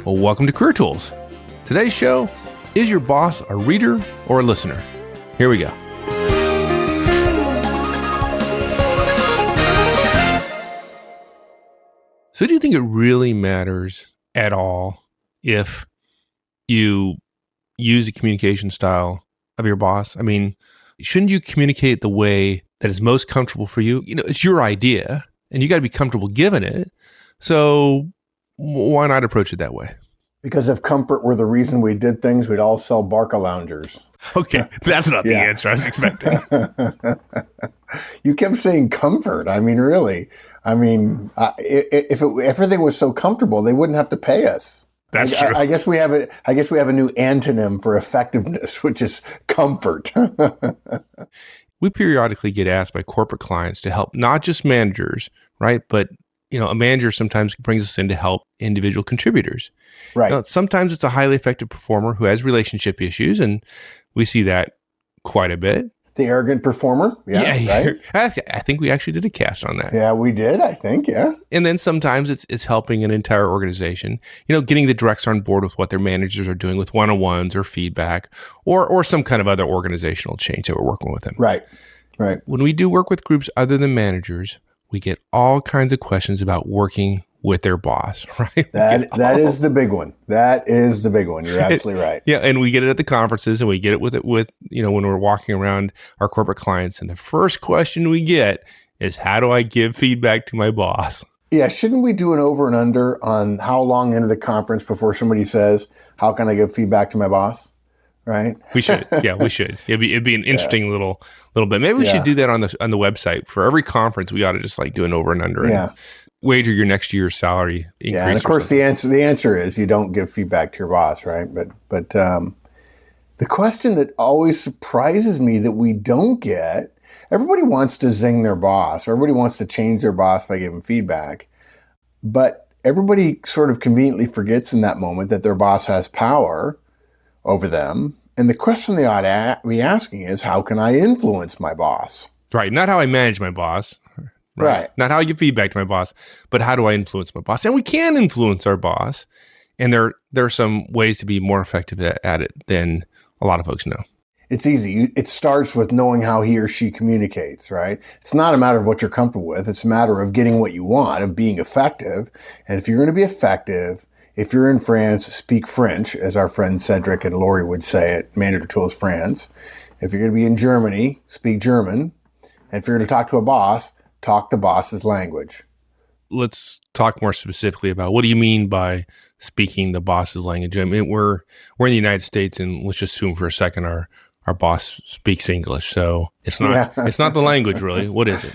Well, welcome to Career Tools. Today's show, is your boss a reader or a listener? Here we go. So do you think it really matters at all if you use the communication style of your boss? I mean, shouldn't you communicate the way that is most comfortable for you? You know, it's your idea and you got to be comfortable giving it. So why not approach it that way? Because if comfort were the reason we did things, we'd all sell Barca loungers. Okay, that's not the answer I was expecting. You kept saying comfort. I mean, really. I mean, if everything was so comfortable, they wouldn't have to pay us. That's true. I guess we have a new antonym for effectiveness, which is comfort. We periodically get asked by corporate clients to help not just managers, right? But a manager sometimes brings us in to help individual contributors. Right. Sometimes it's a highly effective performer who has relationship issues, and we see that quite a bit. The arrogant performer. Yeah, right. I think we actually did a cast on that. Yeah, we did, I think, yeah. And then sometimes it's helping an entire organization, getting the directors on board with what their managers are doing with one-on-ones or feedback or some kind of other organizational change that we're working with them. Right. When we do work with groups other than managers, we get all kinds of questions about working with their boss, right? That is the big one. That is the big one. You're absolutely right. Yeah, and we get it at the conferences, and we get it with when we're walking around our corporate clients. And the first question we get is, how do I give feedback to my boss? Yeah, shouldn't we do an over and under on how long into the conference before somebody says, how can I give feedback to my boss? Right? We should. Yeah, we should. It'd be an interesting little bit. Maybe we should do that on the website. For every conference, we ought to just do an over and under and wager your next year's salary increase. Yeah, and of course the answer is you don't give feedback to your boss, right? But the question that always surprises me that we don't get, everybody wants to zing their boss, or everybody wants to change their boss by giving feedback, but everybody sort of conveniently forgets in that moment that their boss has power over them. And the question they ought to be asking is, how can I influence my boss? Right. Not how I manage my boss. Right. Not how I give feedback to my boss, but how do I influence my boss? And we can influence our boss. And there are some ways to be more effective at it than a lot of folks know. It's easy. It starts with knowing how he or she communicates, right? It's not a matter of what you're comfortable with. It's a matter of getting what you want, of being effective. And if you're going to be effective, if you're in France, speak French, as our friends Cedric and Lori would say at Manager Tools France. If you're going to be in Germany, speak German. And if you're going to talk to a boss, talk the boss's language. Let's talk more specifically about what do you mean by speaking the boss's language? I mean, we're in the United States, and let's just assume for a second our boss speaks English. So it's not it's not the language, really. What is it?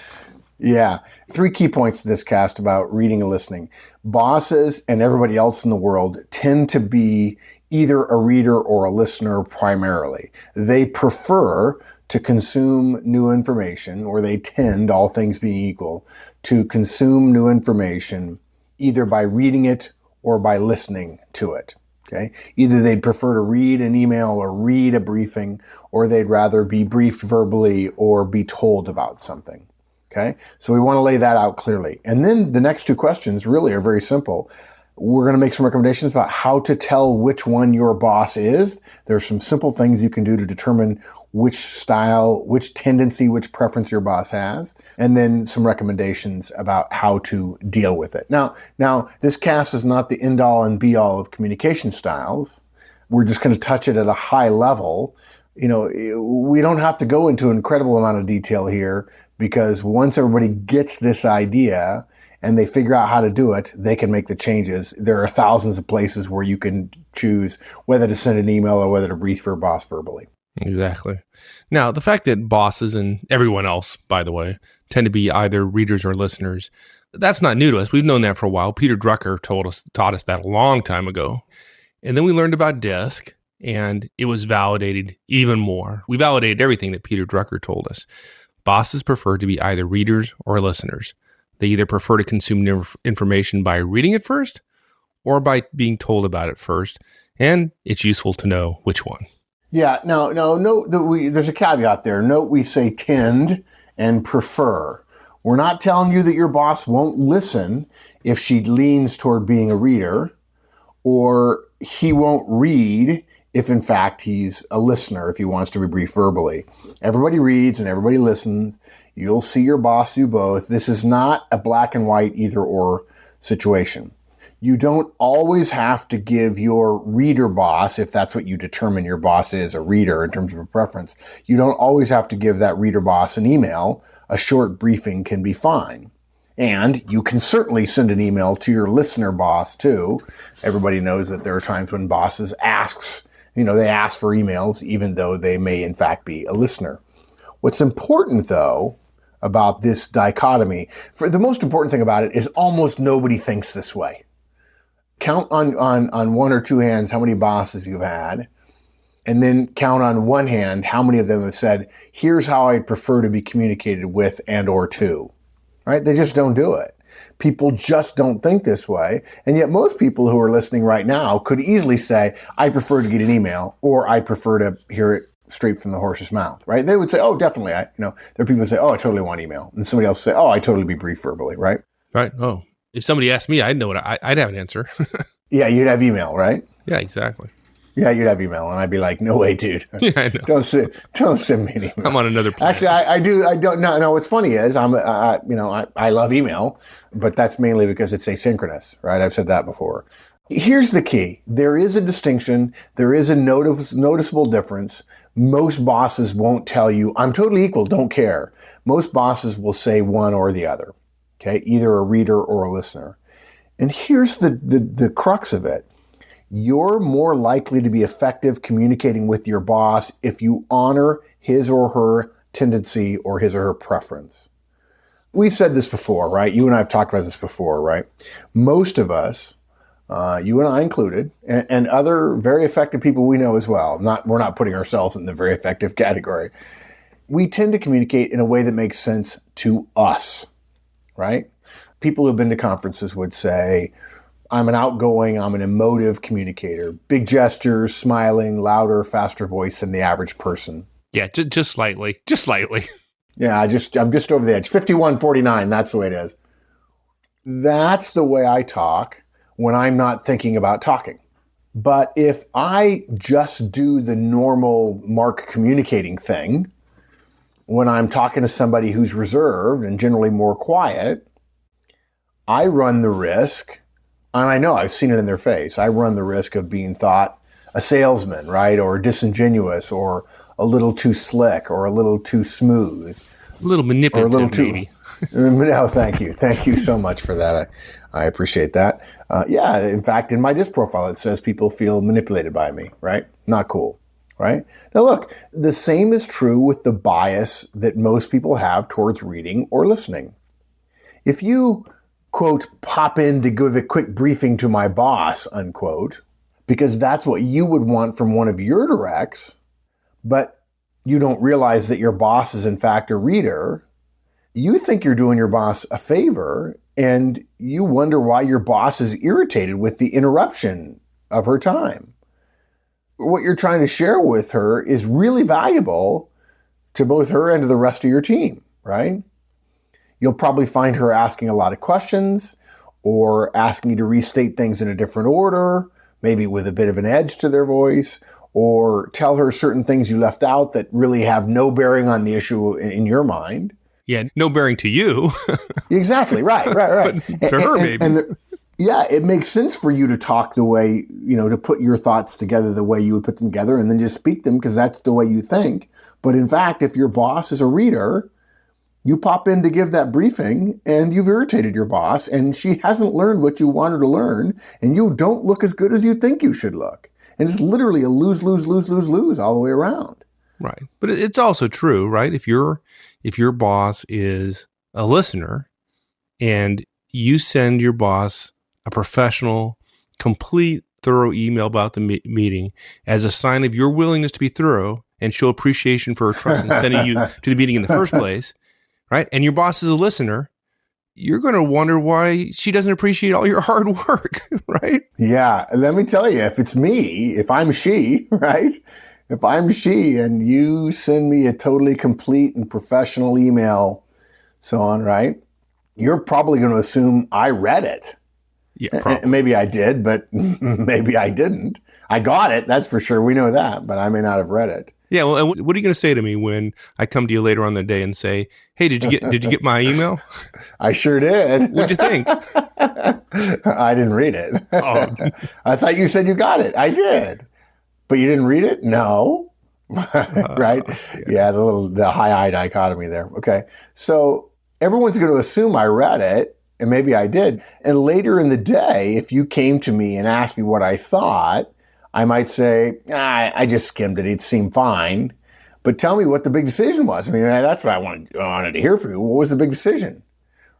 Yeah. 3 key points to this cast about reading and listening. Bosses and everybody else in the world tend to be either a reader or a listener primarily. They prefer to consume new information, or they tend, all things being equal, to consume new information either by reading it or by listening to it. Okay? Either they'd prefer to read an email or read a briefing, or they'd rather be briefed verbally or be told about something. Okay? So we want to lay that out clearly. And then the next 2 questions really are very simple. We're going to make some recommendations about how to tell which one your boss is. There's some simple things you can do to determine which style, which tendency, which preference your boss has, and then some recommendations about how to deal with it. Now, this cast is not the end-all and be-all of communication styles. We're just going to touch it at a high level. We don't have to go into an incredible amount of detail here, because once everybody gets this idea and they figure out how to do it, they can make the changes. There are thousands of places where you can choose whether to send an email or whether to brief your boss verbally. Exactly. Now, the fact that bosses and everyone else, by the way, tend to be either readers or listeners, that's not new to us. We've known that for a while. Peter Drucker taught us that a long time ago. And then we learned about DISC, and it was validated even more. We validated everything that Peter Drucker told us. Bosses prefer to be either readers or listeners. They either prefer to consume information by reading it first or by being told about it first, and it's useful to know which one. Yeah, no, there's a caveat there. Note we say tend and prefer. We're not telling you that your boss won't listen if she leans toward being a reader, or he won't read if in fact he's a listener, if he wants to be briefed verbally. Everybody reads and everybody listens. You'll see your boss do both. This is not a black and white either or situation. You don't always have to give your reader boss, if that's what you determine your boss is, a reader in terms of a preference, you don't always have to give that reader boss an email. A short briefing can be fine. And you can certainly send an email to your listener boss too. Everybody knows that there are times when bosses they ask for emails even though they may in fact be a listener. What's important though about this dichotomy, the most important thing about it is almost nobody thinks this way. Count on one or two hands how many bosses you've had, and then count on one hand how many of them have said, here's how I'd prefer to be communicated with and or to. Right? They just don't do it. People just don't think this way. And yet most people who are listening right now could easily say, I prefer to get an email, or I prefer to hear it straight from the horse's mouth, right? They would say, oh, definitely. There are people who say, oh, I totally want email. And somebody else say, oh, I totally be briefed verbally, right? Right. Oh, if somebody asked me, I'd know what I'd have an answer. Yeah, you'd have email, right? Yeah, exactly. Yeah, you'd have email, and I'd be like, "No way, dude! Yeah, I know. Don't send me an email. I'm on another planet." Actually, I do. I don't. No. What's funny is I love email, but that's mainly because it's asynchronous, right? I've said that before. Here's the key: there is a distinction. There is a noticeable difference. Most bosses won't tell you, "I'm totally equal. Don't care." Most bosses will say one or the other. Okay, either a reader or a listener. And here's the crux of it. You're more likely to be effective communicating with your boss if you honor his or her tendency or his or her preference. We've said this before, right? You and I have talked about this before, right? Most of us, you and I included, and other very effective people we know as well, we're not putting ourselves in the very effective category, we tend to communicate in a way that makes sense to us, right? People who've been to conferences would say, I'm an emotive communicator. Big gestures, smiling, louder, faster voice than the average person. Yeah, just slightly. Just slightly. Yeah, I'm just over the edge. 51-49, that's the way it is. That's the way I talk when I'm not thinking about talking. But if I just do the normal Mark communicating thing, when I'm talking to somebody who's reserved and generally more quiet, I run the risk, and I know I've seen it in their face, I run the risk of being thought a salesman, right? Or disingenuous, or a little too slick, or a little too smooth. A little manipulative, or a little maybe. No, thank you. Thank you so much for that. I appreciate that. Yeah, in fact, in my DISC profile, it says people feel manipulated by me, right? Not cool, right? Now look, the same is true with the bias that most people have towards reading or listening. If you, quote, pop in to give a quick briefing to my boss, unquote, because that's what you would want from one of your directs, but you don't realize that your boss is in fact a reader, you think you're doing your boss a favor, and you wonder why your boss is irritated with the interruption of her time. What you're trying to share with her is really valuable to both her and to the rest of your team, right? You'll probably find her asking a lot of questions, or asking you to restate things in a different order, maybe with a bit of an edge to their voice, or tell her certain things you left out that really have no bearing on the issue in your mind. Yeah, no bearing to you. Exactly, right. But to her, maybe. Yeah, it makes sense for you to talk the way, to put your thoughts together the way you would put them together and then just speak them because that's the way you think. But in fact, if your boss is a reader, you pop in to give that briefing and you've irritated your boss and she hasn't learned what you want her to learn and you don't look as good as you think you should look. And it's literally a lose, lose, lose, lose, lose all the way around. Right. But it's also true, right? If your boss is a listener and you send your boss a professional, complete, thorough email about the meeting as a sign of your willingness to be thorough and show appreciation for her trust in sending you to the meeting in the first place, right? And your boss is a listener, you're going to wonder why she doesn't appreciate all your hard work, right? Yeah. Let me tell you, if it's me, if I'm she, right? If I'm she and you send me a totally complete and professional email, so on, right? You're probably going to assume I read it. Yeah, probably. Maybe I did, but maybe I didn't. I got it, that's for sure. We know that, but I may not have read it. Yeah, well, and what are you going to say to me when I come to you later on the day and say, "Hey, did you get my email?" I sure did. What'd you think? I didn't read it. Oh. I thought you said you got it. I did, but you didn't read it. No, right? Yeah, the high-eye dichotomy there. Okay, so everyone's going to assume I read it, and maybe I did. And later in the day, if you came to me and asked me what I thought, I might say, I just skimmed it. It seemed fine. But tell me what the big decision was. I mean, that's what I wanted to hear from you. What was the big decision,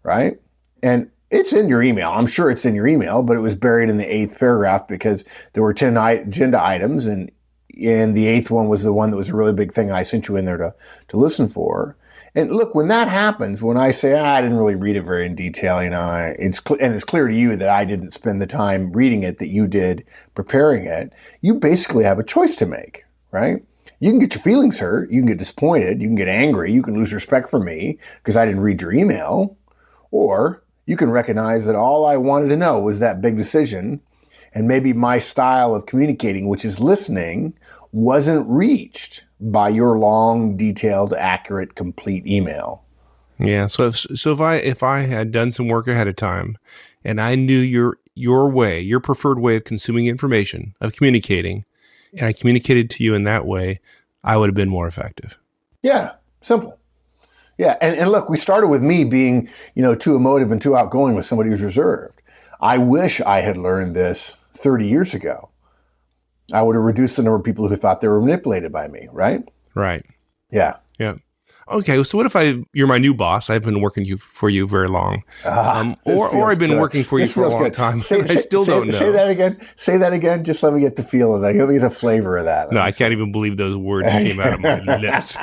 right? And it's in your email. I'm sure it's in your email, but it was buried in the 8th paragraph because there were 10 agenda items, and the 8th one was the one that was a really big thing I sent you in there to listen for. And look, when that happens, when I say, I didn't really read it very in detail, it's clear to you that I didn't spend the time reading it that you did preparing it, you basically have a choice to make, right? You can get your feelings hurt. You can get disappointed. You can get angry. You can lose respect for me because I didn't read your email. Or you can recognize that all I wanted to know was that big decision, and maybe my style of communicating, which is listening, wasn't reached by your long, detailed, accurate, complete email. Yeah. So if I had done some work ahead of time, and I knew your preferred way of consuming information, of communicating, and I communicated to you in that way, I would have been more effective. Yeah. Simple. Yeah. And look, we started with me being, too emotive and too outgoing with somebody who's reserved. I wish I had learned this 30 years ago. I would have reduced the number of people who thought they were manipulated by me, right? Right. Yeah. Yeah. Okay, so what if you're my new boss? I've been working for you very long, or I've been working for you for a long time. I still don't know. Say that again. Say that again. Just let me get the feel of that. Let me get the flavor of that. No, I can't even believe those words came out of my lips.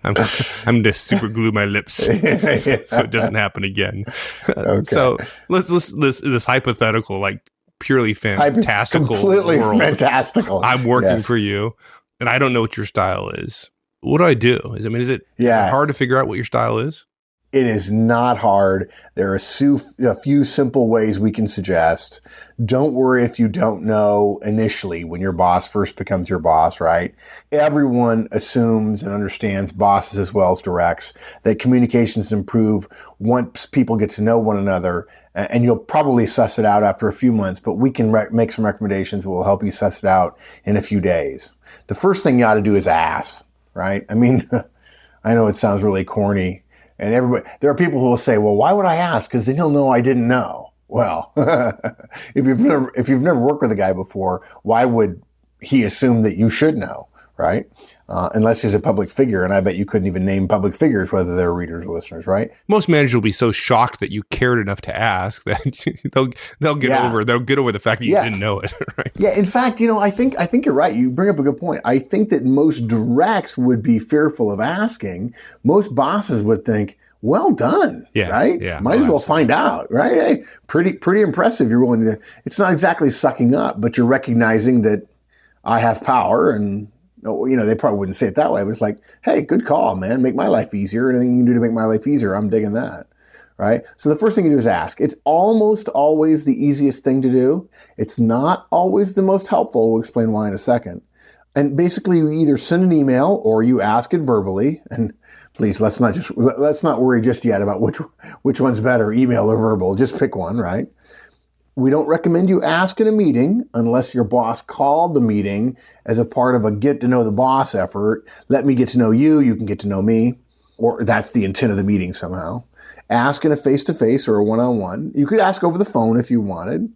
I'm to super glue my lips so it doesn't happen again. Okay. So let's this hypothetical, like purely fantastical, completely world. Fantastical. I'm working for you. And I don't know what your style is. What do I do? Is it hard to figure out what your style is? It is not hard. There are a few simple ways we can suggest. Don't worry if you don't know initially when your boss first becomes your boss, right? Everyone assumes and understands, bosses as well as directs, that communications improve once people get to know one another. And you'll probably suss it out after a few months, but we can make some recommendations that will help you suss it out in a few days. The first thing you ought to do is ask, right? I mean, I know it sounds really corny, and there are people who will say, well, why would I ask? Because then he'll know I didn't know. Well, if you've never worked with a guy before, why would he assume that you should know, right? Unless he's a public figure, and I bet you couldn't even name public figures, whether they're readers or listeners, right? Most managers will be so shocked that you cared enough to ask that they'll get over the fact that you didn't know it, right? Yeah, in fact, I think you're right. You bring up a good point. I think that most directs would be fearful of asking. Most bosses would think, well done, right? Yeah, Might as well find out, right? Hey, pretty impressive. You're willing to. It's not exactly sucking up, but you're recognizing that I have power and. They probably wouldn't say it that way, but it's like, hey, good call, man. Make my life easier. Anything you can do to make my life easier, I'm digging that, right? So the first thing you do is ask. It's almost always the easiest thing to do. It's not always the most helpful. We'll explain why in a second. And basically, you either send an email or you ask it verbally. And please, let's not worry just yet about which one's better, email or verbal. Just pick one, right? We don't recommend you ask in a meeting unless your boss called the meeting as a part of a get to know the boss effort. Let me get to know you, you can get to know me, or that's the intent of the meeting somehow. Ask in a face-to-face or a one-on-one. You could ask over the phone if you wanted.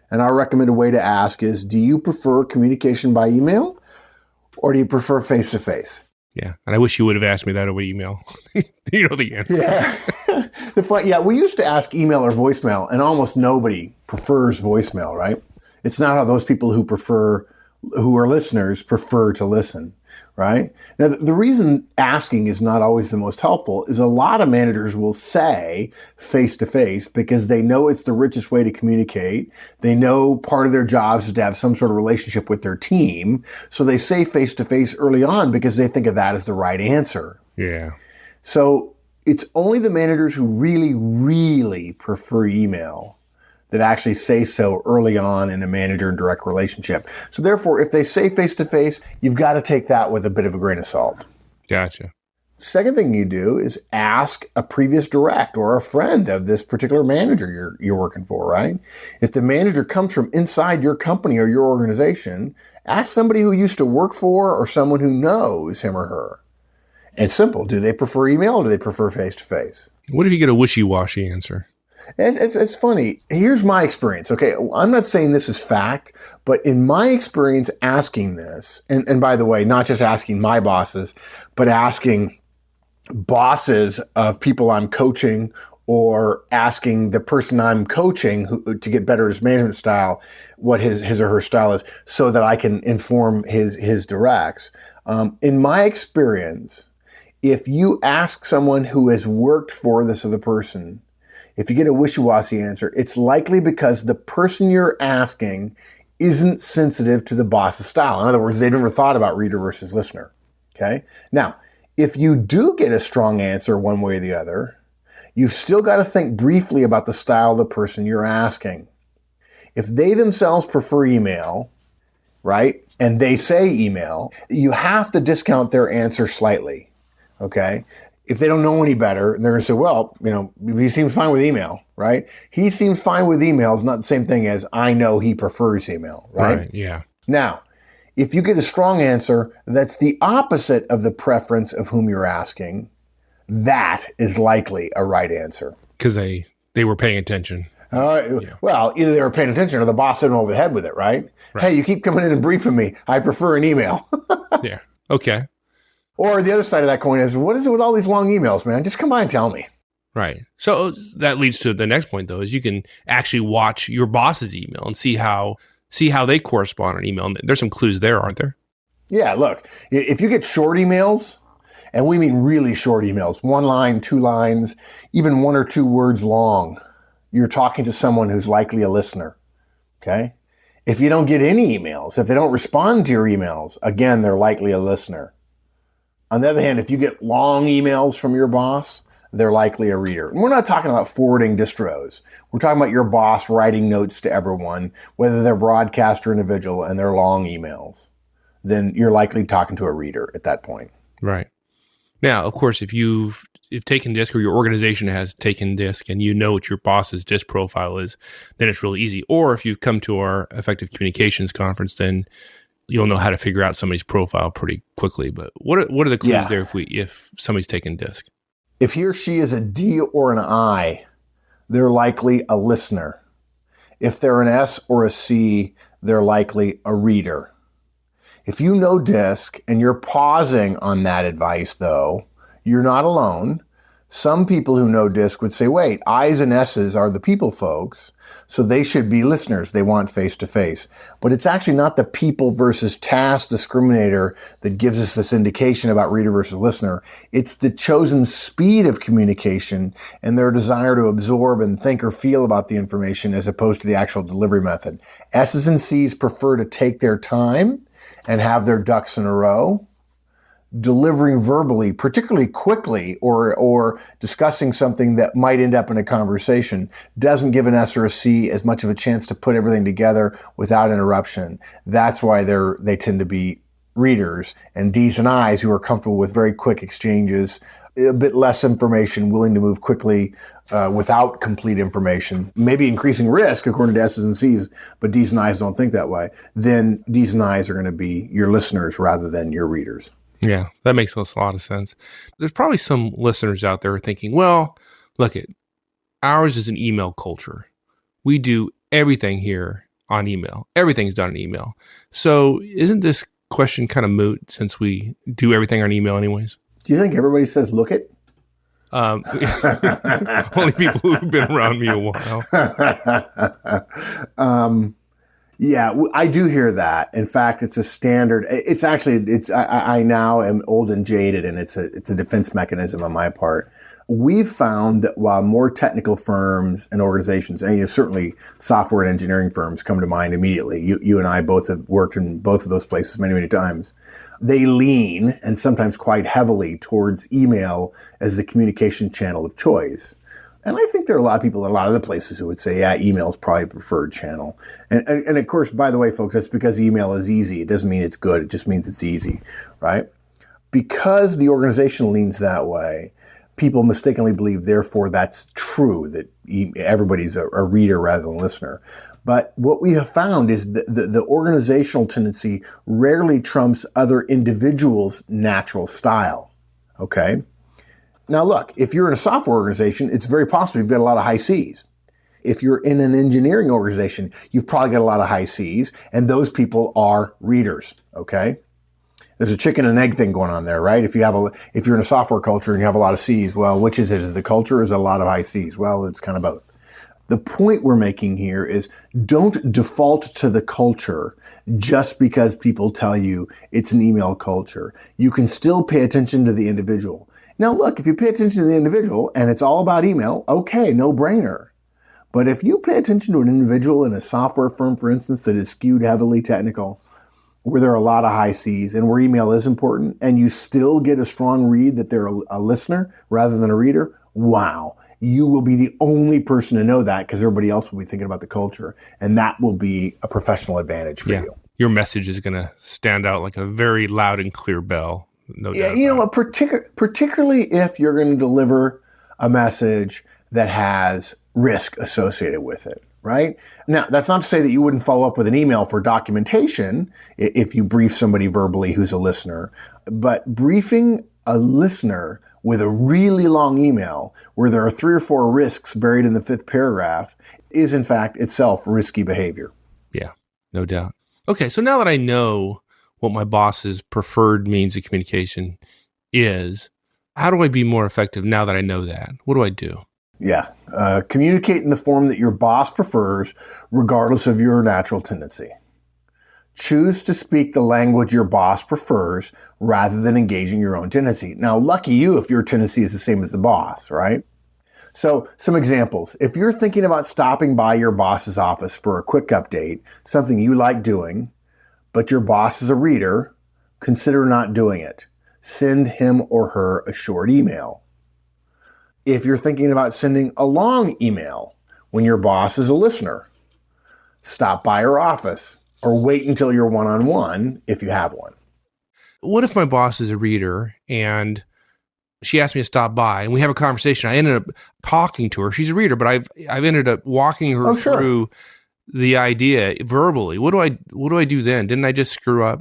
And our recommended way to ask is, do you prefer communication by email or do you prefer face-to-face? Yeah, and I wish you would have asked me that over email. You know the answer. Yeah. We used to ask email or voicemail, and almost nobody prefers voicemail, right? It's not how those people who are listeners prefer to listen, right? Now, the reason asking is not always the most helpful is a lot of managers will say face-to-face because they know it's the richest way to communicate. They know part of their jobs is to have some sort of relationship with their team. So they say face-to-face early on because they think of that as the right answer. Yeah. So it's only the managers who really, really prefer email that actually say so early on in a manager and direct relationship. So therefore, if they say face-to-face, you've got to take that with a bit of a grain of salt. Gotcha. Second thing you do is ask a previous direct or a friend of this particular manager you're working for, right? If the manager comes from inside your company or your organization, ask somebody who used to work for or someone who knows him or her. And it's simple. Do they prefer email or do they prefer face-to-face? What if you get a wishy-washy answer? It's funny. Here's my experience. Okay, I'm not saying this is fact, but in my experience asking this, and by the way, not just asking my bosses, but asking bosses of people I'm coaching or asking the person I'm coaching to get better at his management style, what his or her style is, so that I can inform his directs. In my experience, if you ask someone who has worked for this other person, if you get a wishy-washy answer, it's likely because the person you're asking isn't sensitive to the boss's style. In other words, they never thought about reader versus listener. Okay? Now, if you do get a strong answer one way or the other, you've still got to think briefly about the style of the person you're asking. If they themselves prefer email, right, and they say email, you have to discount their answer slightly. Okay? If they don't know any better, and they're going to say, well, he seems fine with email, right? He seems fine with email is not the same thing as I know he prefers email, right? Right, yeah. Now, if you get a strong answer that's the opposite of the preference of whom you're asking, that is likely a right answer. Because they were paying attention. Well, either they were paying attention or the boss hit them over the head with it, right? Hey, you keep coming in and briefing me. I prefer an email. Yeah, okay. Or the other side of that coin is, what is it with all these long emails, man? Just come by and tell me. Right. So that leads to the next point, though, is you can actually watch your boss's email and see how they correspond on email. And there's some clues there, aren't there? Yeah, look, if you get short emails, and we mean really short emails, 1 line, 2 lines, even 1 or 2 words long, you're talking to someone who's likely a listener, okay? If you don't get any emails, if they don't respond to your emails, again, they're likely a listener. On the other hand, if you get long emails from your boss, they're likely a reader. And we're not talking about forwarding distros. We're talking about your boss writing notes to everyone, whether they're broadcast or individual, and they're long emails. Then you're likely talking to a reader at that point. Right. Now, of course, if you've taken DISC or your organization has taken DISC and you know what your boss's DISC profile is, then it's really easy. Or if you've come to our Effective Communications Conference, then you'll know how to figure out somebody's profile pretty quickly. But what are the clues there if somebody's taken DISC? If he or she is a D or an I, they're likely a listener. If they're an S or a C, they're likely a reader. If you know DISC and you're pausing on that advice, though, you're not alone. Some people who know DISC would say, wait, I's and S's are the people folks, so they should be listeners. They want face-to-face. But it's actually not the people versus task discriminator that gives us this indication about reader versus listener. It's the chosen speed of communication and their desire to absorb and think or feel about the information as opposed to the actual delivery method. S's and C's prefer to take their time and have their ducks in a row. Delivering verbally, particularly quickly, or discussing something that might end up in a conversation doesn't give an S or a C as much of a chance to put everything together without interruption. That's why they tend to be readers. And D's and I's who are comfortable with very quick exchanges, a bit less information, willing to move quickly without complete information, maybe increasing risk according to S's and C's, but D's and I's don't think that way. Then D's and I's are going to be your listeners rather than your readers. Yeah, that makes a lot of sense. There's probably some listeners out there thinking, well, look, ours is an email culture. We do everything here on email. Everything's done on email. So isn't this question kind of moot since we do everything on email anyways? Do you think everybody says, look it? Only people who've been around me a while. Yeah, I do hear that. In fact, it's a standard. It's actually, I now am old and jaded, and it's a defense mechanism on my part. We've found that while more technical firms and organizations, and certainly software and engineering firms come to mind immediately, you and I both have worked in both of those places many, many times, they lean, and sometimes quite heavily, towards email as the communication channel of choice. And I think there are a lot of people in a lot of the places who would say, yeah, email is probably a preferred channel. And of course, by the way, folks, that's because email is easy. It doesn't mean it's good. It just means it's easy, right? Because the organization leans that way, people mistakenly believe, therefore, that's true, that everybody's a reader rather than a listener. But what we have found is that the organizational tendency rarely trumps other individuals' natural style, okay? Now, look, if you're in a software organization, it's very possible you've got a lot of high C's. If you're in an engineering organization, you've probably got a lot of high C's, and those people are readers, okay? There's a chicken and egg thing going on there, right? If you're in a software culture and you have a lot of C's, well, which is it? Is it the culture or is it a lot of high C's? Well, it's kind of both. The point we're making here is don't default to the culture just because people tell you it's an email culture. You can still pay attention to the individual. Now, look, if you pay attention to the individual and it's all about email, okay, no brainer. But if you pay attention to an individual in a software firm, for instance, that is skewed heavily technical, where there are a lot of high C's and where email is important, and you still get a strong read that they're a listener rather than a reader, wow. You will be the only person to know that because everybody else will be thinking about the culture. And that will be a professional advantage for you. Your message is going to stand out like a very loud and clear bell. No doubt. Yeah, you know what? Particularly if you're going to deliver a message that has risk associated with it, right? Now, that's not to say that you wouldn't follow up with an email for documentation if you brief somebody verbally who's a listener. But briefing a listener with a really long email where there are 3 or 4 risks buried in the 5th paragraph is, in fact, itself risky behavior. Yeah, no doubt. Okay, so now that I know what my boss's preferred means of communication is, how do I be more effective now that I know that? What do I do? Yeah, communicate in the form that your boss prefers, regardless of your natural tendency. Choose to speak the language your boss prefers rather than engaging your own tendency. Now, lucky you if your tendency is the same as the boss, right? So, some examples. If you're thinking about stopping by your boss's office for a quick update, something you like doing, but your boss is a reader, consider not doing it. Send him or her a short email. If you're thinking about sending a long email when your boss is a listener, stop by her office or wait until you're one-on-one if you have one. What if my boss is a reader and she asked me to stop by and we have a conversation? I ended up talking to her. She's a reader, but I've ended up walking her through the idea verbally. What do I do then? Didn't I just screw up?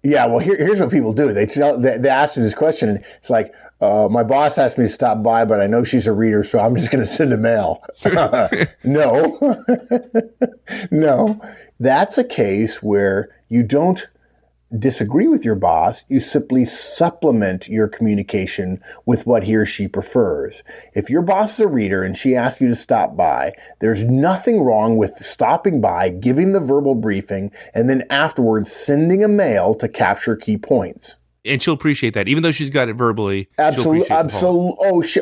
Yeah, well, here's what people do. They ask me this question, and it's like, my boss asked me to stop by, but I know she's a reader, so I'm just going to send a mail. No. No. That's a case where you don't disagree with your boss. You simply supplement your communication with what he or she prefers. If your boss is a reader and she asks you to stop by, there's nothing wrong with stopping by, giving the verbal briefing, and then afterwards sending a mail to capture key points. And she'll appreciate that, even though she's got it verbally. Absolutely, absolutely.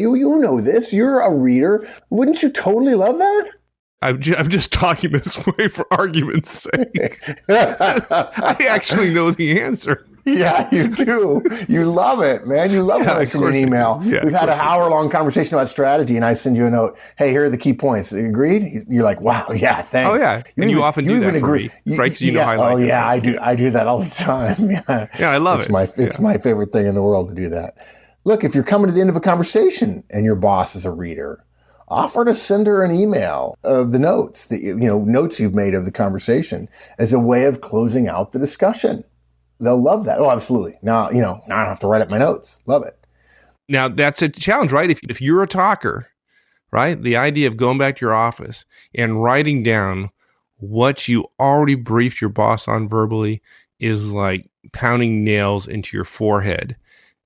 You know this. You're a reader. Wouldn't you totally love that? I'm just talking this way for argument's sake. I actually know the answer. Yeah, you do. You love it, man. You love when I send you an email. We've had an hour-long conversation about strategy, and I send you a note. Hey, here are the key points. Agreed? You're like, wow, yeah, thanks. Oh, yeah. And you often do that for me, right? Because you know how I like it. Oh, yeah, I do that all the time. Yeah, I love it. It's my favorite thing in the world to do that. Look, if you're coming to the end of a conversation and your boss is a reader, offer to send her an email of the notes that notes you've made of the conversation as a way of closing out the discussion. They'll love that. Oh, absolutely. Now I don't have to write up my notes. Love it. Now that's a challenge, right? If you're a talker, right? The idea of going back to your office and writing down what you already briefed your boss on verbally is like pounding nails into your forehead.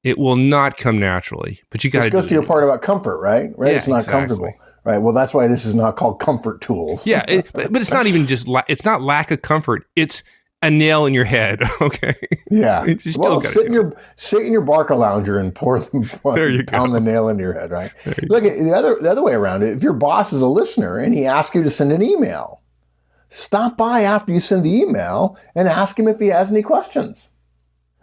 It will not come naturally, but you got to. This goes to your part about comfort, right? Yeah, it's not comfortable, right? Well, that's why this is not called comfort tools. Yeah, but it's not even just it's not lack of comfort. It's a nail in your head. Okay. Yeah. You still gotta sit in your Barca lounger and There you go. pound the nail into your head, right? Look, the other way around it, if your boss is a listener and he asks you to send an email, stop by after you send the email and ask him if he has any questions.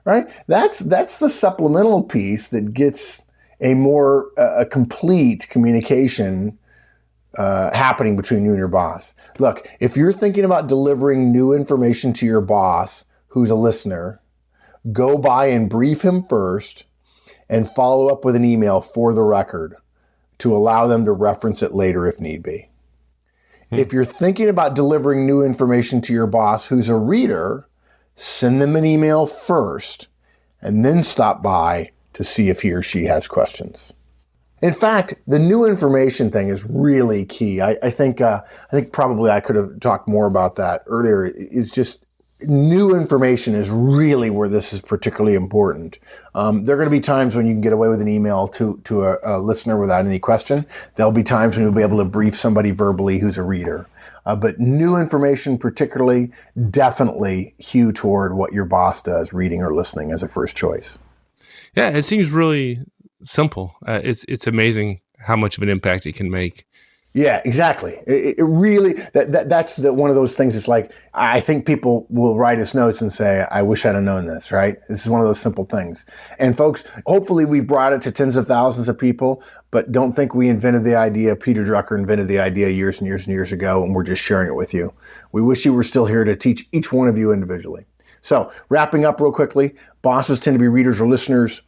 Right? That's the supplemental piece that gets a more complete communication happening between you and your boss. Look, if you're thinking about delivering new information to your boss who's a listener, go by and brief him first and follow up with an email for the record to allow them to reference it later if need be. If you're thinking about delivering new information to your boss who's a reader, send them an email first and then stop by to see if he or she has questions. In fact, the new information thing is really key. I think probably I could have talked more about that earlier. It's just new information is really where this is particularly important. There are going to be times when you can get away with an email to a listener without any question. There'll be times when you'll be able to brief somebody verbally who's a reader. But new information particularly, definitely hew toward what your boss does, reading or listening as a first choice. Yeah, it seems really simple. It's amazing how much of an impact it can make. Yeah, exactly. It really, that's one of those things. It's like, I think people will write us notes and say, I wish I'd have known this, right? This is one of those simple things. And folks, hopefully we've brought it to tens of thousands of people, but don't think we invented the idea. Peter Drucker invented the idea years and years and years ago, and we're just sharing it with you. We wish you were still here to teach each one of you individually. So wrapping up real quickly, bosses tend to be readers or listeners.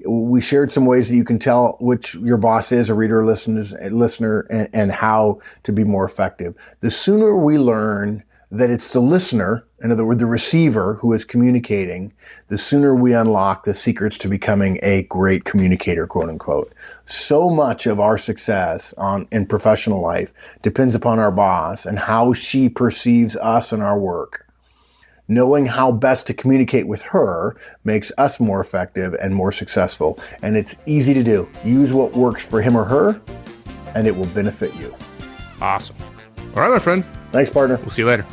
We shared some ways that you can tell which your boss is, a reader or listener, and how to be more effective. The sooner we learn that it's the listener, in other words, the receiver who is communicating, the sooner we unlock the secrets to becoming a great communicator, quote unquote. So much of our success in professional life depends upon our boss and how she perceives us and our work. Knowing how best to communicate with her makes us more effective and more successful. And it's easy to do. Use what works for him or her, and it will benefit you. Awesome. All right, my friend. Thanks, partner. We'll see you later.